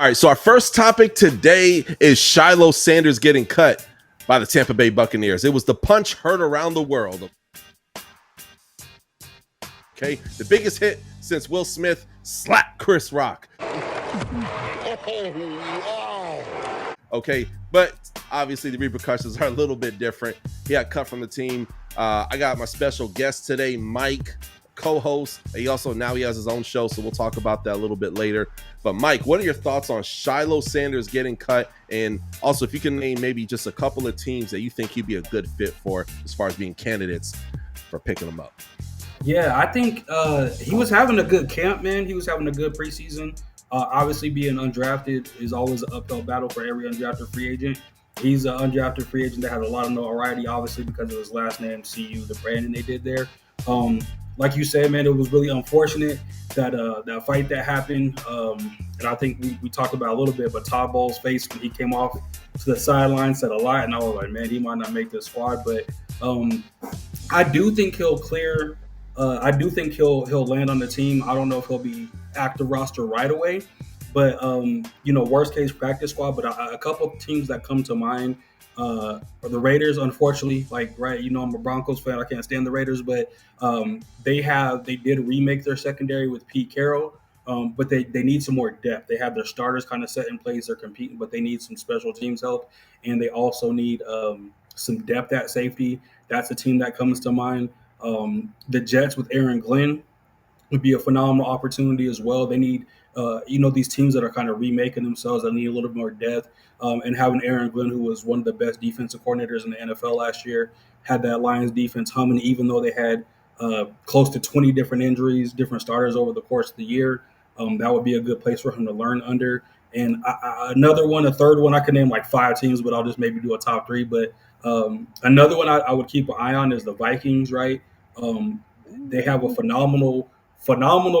All right, so our first topic today is Shilo Sanders getting cut by the Tampa Bay Buccaneers. It was the punch heard around the world. Okay, the biggest hit since Will Smith slapped Chris Rock. Okay, but obviously the repercussions are a little bit different. He got cut from the team. I got my special guest today, Mike, co-host. He has his own show, so we'll talk about that a little bit later. But Mike, what are your thoughts on Shilo Sanders getting cut? And also, if you can name maybe just a couple of teams that you think he'd be a good fit for as far as being candidates for picking him up. Yeah, I think he was having a good camp, man. He was having a good preseason. Obviously, being undrafted is always an uphill battle for every undrafted free agent. He's an undrafted free agent that has a lot of notoriety, obviously, because of his last name, CU, the branding they did there. Like you said, man, it was really unfortunate that that fight that happened. And I think we talked about a little bit, but Todd Bowles' face when he came off to the sideline said a lot. And I was like, man, he might not make the squad. But I do think he'll clear. I do think he'll land on the team. I don't know if he'll be active roster right away, but worst case practice squad. But a couple of teams that come to mind are the Raiders. Unfortunately, I'm a Broncos fan. I can't stand the Raiders, but they did remake their secondary with Pete Carroll, but they need some more depth. They have their starters kind of set in place. They're competing, but they need some special teams help, and they also need some depth at safety. That's a team that comes to mind. The Jets with Aaron Glenn would be a phenomenal opportunity as well. They need, these teams that are kind of remaking themselves that need a little more depth. And having Aaron Glenn, who was one of the best defensive coordinators in the NFL last year, had that Lions defense humming, even though they had close to 20 different injuries, different starters over the course of the year. That would be a good place for him to learn under. And a third one, I could name like 5 teams, but I'll just maybe do a top 3. But another one I would keep an eye on is the Vikings, right? They have a phenomenal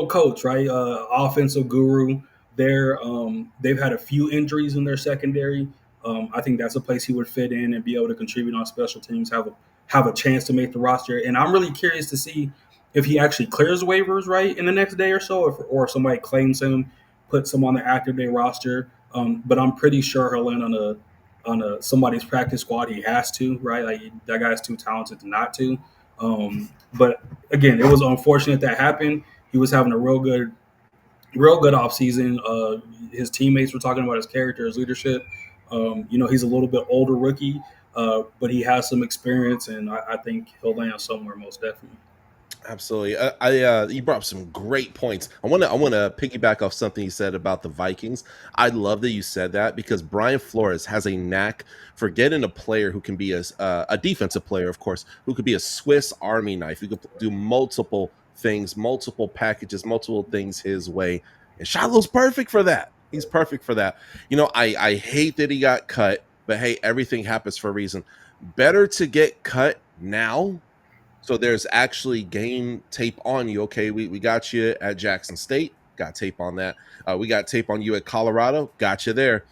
coach, right? Offensive guru. They've had a few injuries in their secondary. I think that's a place he would fit in and be able to contribute on special teams, have a chance to make the roster. And I'm really curious to see if he actually clears waivers right in the next day or so, or if somebody claims him, puts him on the active day roster. But I'm pretty sure he'll land on somebody's practice squad. He has to, right? Like that guy's too talented to not to. But again, it was unfortunate that happened. He was having a real good offseason. His teammates were talking about his character, his leadership. He's a little bit older rookie, but he has some experience, and I think he'll land somewhere most definitely. Absolutely. You brought up some great points. I want to piggyback off something you said about the Vikings. I love that you said that because Brian Flores has a knack for getting a player who can be a defensive player, of course, who could be a Swiss Army knife. Who could do multiple things, multiple packages, multiple things his way. And Shiloh's perfect for that. He's perfect for that. I hate that he got cut, but hey, everything happens for a reason. Better to get cut now. So there's actually game tape on you. Okay, we got you at Jackson State. Got tape on that. We got tape on you at Colorado. Got you there.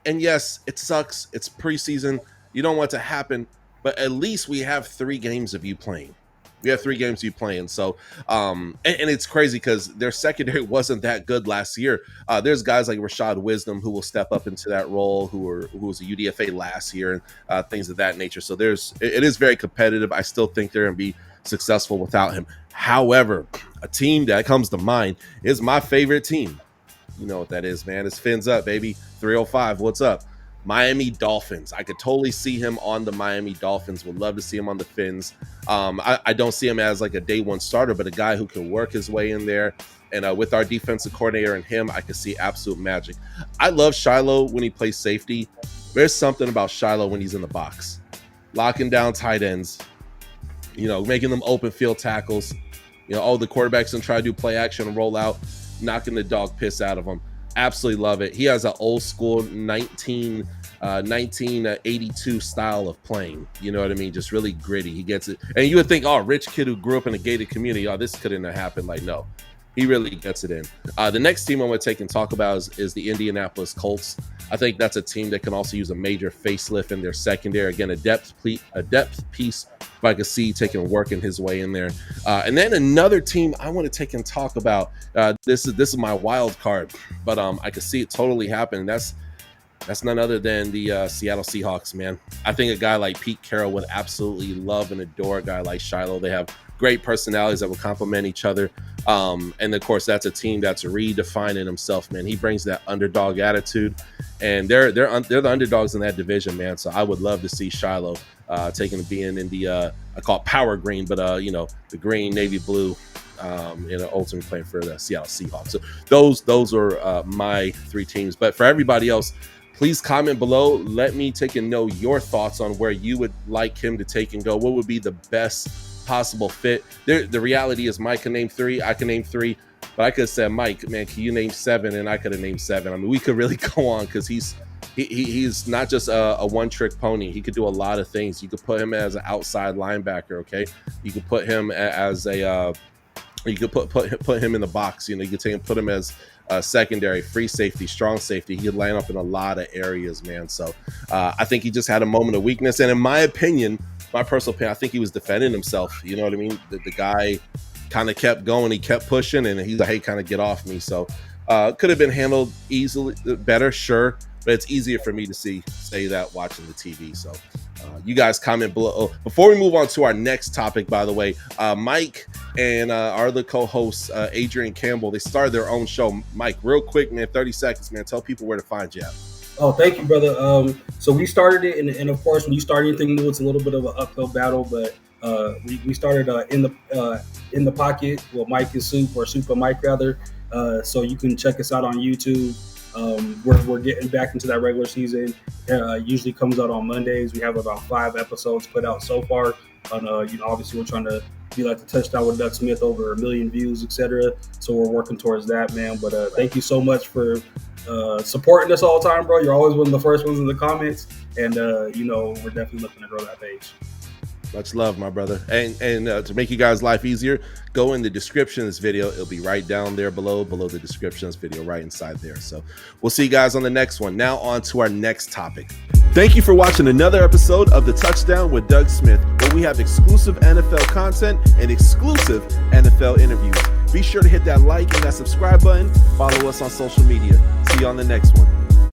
And yes, it sucks. It's preseason. You don't want it to happen. But at least we have 3 games of you playing. We have 3 games of you playing. So, and it's crazy because their secondary wasn't that good last year. There's guys like Rashad Wisdom who will step up into that role, who was a UDFA last year, and things of that nature. So it is very competitive. I still think they're going to be successful without him. However, a team that comes to mind is my favorite team. You know what that is, man. It's Fins Up, baby. 305. What's up? Miami Dolphins. I could totally see him on the Miami Dolphins. Would love to see him on the Fins. I don't see him as like a day one starter, but a guy who can work his way in there. And with our defensive coordinator and him, I could see absolute magic. I love Shilo when he plays safety. There's something about Shilo when he's in the box. Locking down tight ends, making them open field tackles. The quarterback's going to try to do play action and roll out, knocking the dog piss out of them. Absolutely love it. He has an old school 1982 style of playing. You know what I mean? Just really gritty. He gets it. And you would think, rich kid who grew up in a gated community, this couldn't have happened. Like, no. He really gets it in. The next team I'm going to take and talk about is the Indianapolis Colts. I think that's a team that can also use a major facelift in their secondary. Again, a depth piece, but I can see taking working his way in there. And then another team I want to take and talk about. This is my wild card, but I can see it totally happen. That's none other than the Seattle Seahawks, man. I think a guy like Pete Carroll would absolutely love and adore a guy like Shilo. They have great personalities that will complement each other. And of course, that's a team that's redefining himself, man. He brings that underdog attitude, and they're the underdogs in that division, man. So I would love to see Shilo being in the I call it power green, but the green, navy blue, ultimately playing for the Seattle Seahawks. So those are my three teams. But for everybody else, please comment below. Let me take and know your thoughts on where you would like him to take and go. What would be the best possible fit? The reality is Mike can name three, I can name three, but I could have said, Mike, man, can you name seven? And I could have named seven. I mean, we could really go on because he's not just a one-trick pony. He could do a lot of things. You could put him as an outside linebacker, okay? You could put him as a you could put him in the box. You could take and put him as secondary, free safety, strong safety. He could line up in a lot of areas, man. So I think he just had a moment of weakness. And in my opinion, my personal opinion, I think he was defending himself. You know what I mean? The guy kind of kept going. He kept pushing, and he's like, hey, kind of get off me. So could have been handled easily better, sure. But it's easier for me to say that watching the TV. So you guys comment below. Oh, before we move on to our next topic, by the way, Mike and our other co-host, Adrian Campbell, they started their own show. Mike, real quick, man, 30 seconds, man. Tell people where to find you at. Oh, thank you, brother. So we started it, and of course, when you start anything new, it's a little bit of an uphill battle. But we started in the pocket with Mike and Soup, or Soup and Mike rather. So you can check us out on YouTube. We're getting back into that regular season. Usually comes out on Mondays. We have about 5 episodes put out so far. On obviously we're trying to be like the Touchdown with Doug Smith, over 1 million views, etc. So we're working towards that, man. But thank you so much for supporting us all the time, bro. You're always one of the first ones in the comments, and we're definitely looking to grow that page. Much love, my brother. And to make you guys' life easier, go in the description of this video. It'll be right down there below the description of this video, right inside there. So we'll see you guys on the next one. Now on to our next topic. Thank you for watching another episode of the Touchdown with Doug Smith, where we have exclusive NFL content and exclusive NFL interviews. Be sure to hit that like and that subscribe button. Follow us on social media. See you on the next one.